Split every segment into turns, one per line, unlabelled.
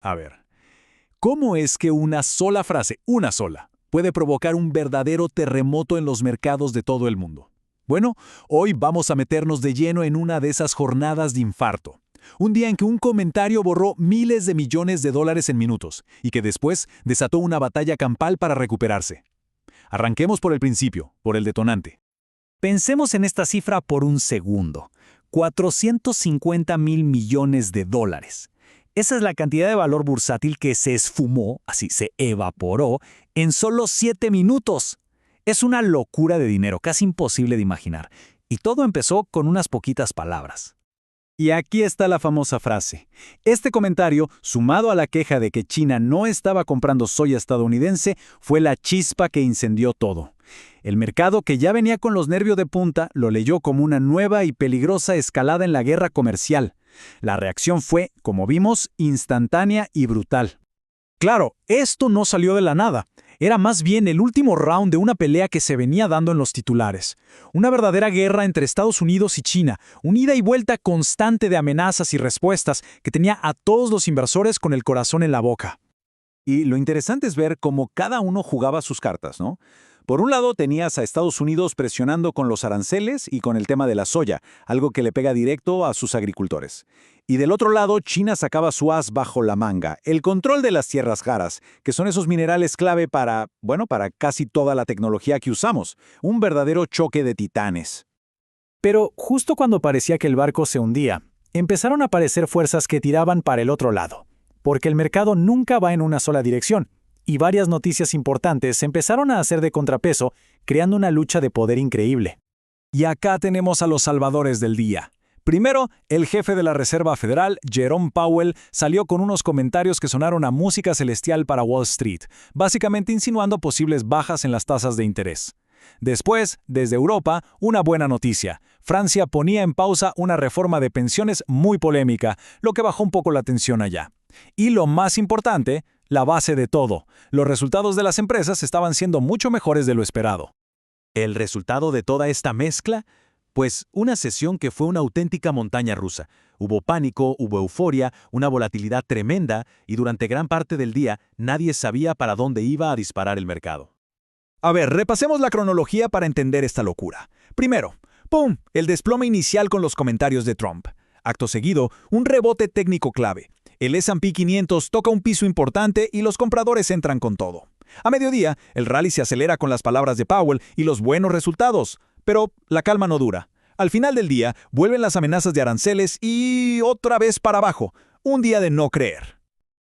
A ver, ¿cómo es que una sola frase, una sola, puede provocar un verdadero terremoto en los mercados de todo el mundo? Bueno, hoy vamos a meternos de lleno en una de esas jornadas de infarto. Un día en que un comentario borró miles de millones de dólares en minutos y que después desató una batalla campal para recuperarse. Arranquemos por el principio, por el detonante.
Pensemos en esta cifra por un segundo. 450.000 millones de dólares. Esa es la cantidad de valor bursátil que se esfumó, así se evaporó, en solo 7 minutos. Es una locura de dinero, casi imposible de imaginar. Y todo empezó con unas poquitas palabras.
Y aquí está la famosa frase. Este comentario, sumado a la queja de que China no estaba comprando soya estadounidense, fue la chispa que incendió todo. El mercado, que ya venía con los nervios de punta, lo leyó como una nueva y peligrosa escalada en la guerra comercial. La reacción fue, como vimos, instantánea y brutal. Claro, esto no salió de la nada. Era más bien el último round de una pelea que se venía dando en los titulares. Una verdadera guerra entre Estados Unidos y China, un ida y vuelta constante de amenazas y respuestas que tenía a todos los inversores con el corazón en la boca.
Y lo interesante es ver cómo cada uno jugaba sus cartas, ¿no? Por un lado tenías a Estados Unidos presionando con los aranceles y con el tema de la soya, algo que le pega directo a sus agricultores. Y del otro lado, China sacaba su as bajo la manga, el control de las tierras raras, que son esos minerales clave para casi toda la tecnología que usamos. Un verdadero choque de titanes.
Pero justo cuando parecía que el barco se hundía, empezaron a aparecer fuerzas que tiraban para el otro lado. Porque el mercado nunca va en una sola dirección. Y varias noticias importantes empezaron a hacer de contrapeso, creando una lucha de poder increíble.
Y acá tenemos a los salvadores del día. Primero, el jefe de la Reserva Federal, Jerome Powell, salió con unos comentarios que sonaron a música celestial para Wall Street, básicamente insinuando posibles bajas en las tasas de interés. Después, desde Europa, una buena noticia. Francia ponía en pausa una reforma de pensiones muy polémica, lo que bajó un poco la tensión allá. Y lo más importante, la base de todo. Los resultados de las empresas estaban siendo mucho mejores de lo esperado.
¿El resultado de toda esta mezcla? Pues una sesión que fue una auténtica montaña rusa. Hubo pánico, hubo euforia, una volatilidad tremenda y durante gran parte del día nadie sabía para dónde iba a disparar el mercado.
A ver, repasemos la cronología para entender esta locura. Primero, ¡pum!, el desplome inicial con los comentarios de Trump. Acto seguido, un rebote técnico clave. El S&P 500 toca un piso importante y los compradores entran con todo. A mediodía, el rally se acelera con las palabras de Powell y los buenos resultados. Pero la calma no dura. Al final del día, vuelven las amenazas de aranceles y otra vez para abajo. Un día de no creer.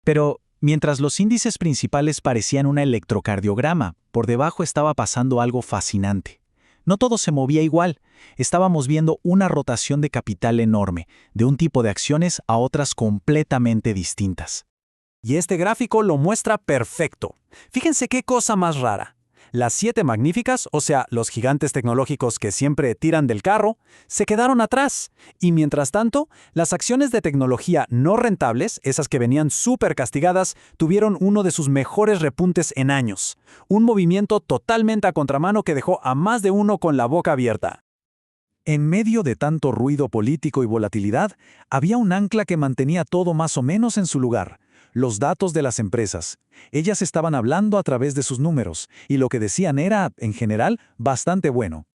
Pero mientras los índices principales parecían un electrocardiograma, por debajo estaba pasando algo fascinante. No todo se movía igual. Estábamos viendo una rotación de capital enorme, de un tipo de acciones a otras completamente distintas.
Y este gráfico lo muestra perfecto. Fíjense qué cosa más rara. Las 7 magníficas, o sea, los gigantes tecnológicos que siempre tiran del carro, se quedaron atrás. Y mientras tanto, las acciones de tecnología no rentables, esas que venían súper castigadas, tuvieron uno de sus mejores repuntes en años. Un movimiento totalmente a contramano que dejó a más de uno con la boca abierta. En medio de tanto ruido político y volatilidad, había un ancla que mantenía todo más o menos en su lugar. Los datos de las empresas. Ellas estaban hablando a través de sus números, y lo que decían era, en general, bastante bueno.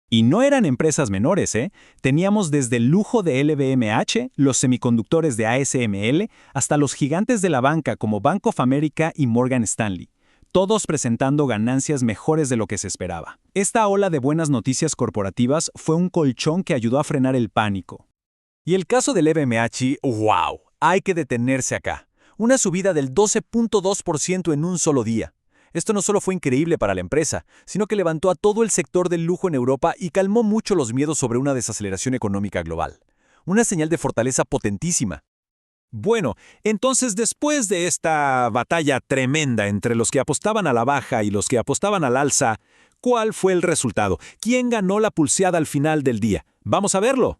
Y no eran empresas menores, ¿eh? Teníamos desde el lujo de LVMH, los semiconductores de ASML, hasta los gigantes de la banca como Bank of America y Morgan Stanley. Todos presentando ganancias mejores de lo que se esperaba. Esta ola de buenas noticias corporativas fue un colchón que ayudó a frenar el pánico. Y el caso del LVMH, ¡wow! Hay que detenerse acá. Una subida del 12.2% en un solo día. Esto no solo fue increíble para la empresa, sino que levantó a todo el sector del lujo en Europa y calmó mucho los miedos sobre una desaceleración económica global. Una señal de fortaleza potentísima. Bueno, entonces después de esta batalla tremenda entre los que apostaban a la baja y los que apostaban al alza, ¿cuál fue el resultado? ¿Quién ganó la pulseada al final del día? Vamos a verlo.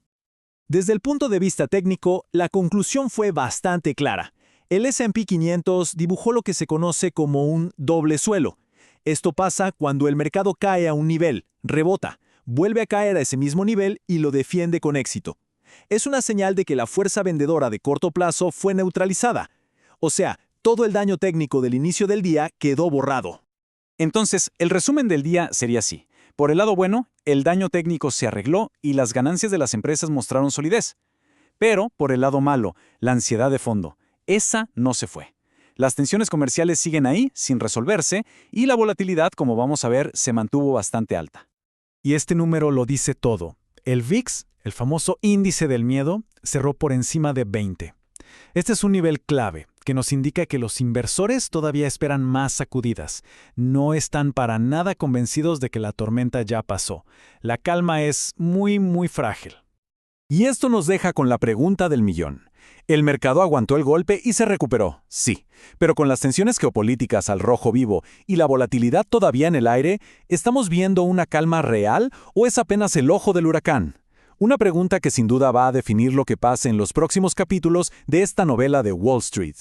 Desde el punto de vista técnico, la conclusión fue bastante clara. El S&P 500 dibujó lo que se conoce como un doble suelo. Esto pasa cuando el mercado cae a un nivel, rebota, vuelve a caer a ese mismo nivel y lo defiende con éxito. Es una señal de que la fuerza vendedora de corto plazo fue neutralizada.
O sea, todo el daño técnico del inicio del día quedó borrado.
Entonces, el resumen del día sería así. Por el lado bueno, el daño técnico se arregló y las ganancias de las empresas mostraron solidez. Pero, por el lado malo, la ansiedad de fondo, esa no se fue. Las tensiones comerciales siguen ahí, sin resolverse, y la volatilidad, como vamos a ver, se mantuvo bastante alta.
Y este número lo dice todo. El VIX, el famoso índice del miedo, cerró por encima de 20. Este es un nivel clave que nos indica que los inversores todavía esperan más sacudidas. No están para nada convencidos de que la tormenta ya pasó. La calma es muy frágil.
Y esto nos deja con la pregunta del millón. ¿El mercado aguantó el golpe y se recuperó? Sí, pero con las tensiones geopolíticas al rojo vivo y la volatilidad todavía en el aire, ¿estamos viendo una calma real o es apenas el ojo del huracán? Una pregunta que sin duda va a definir lo que pase en los próximos capítulos de esta novela de Wall Street.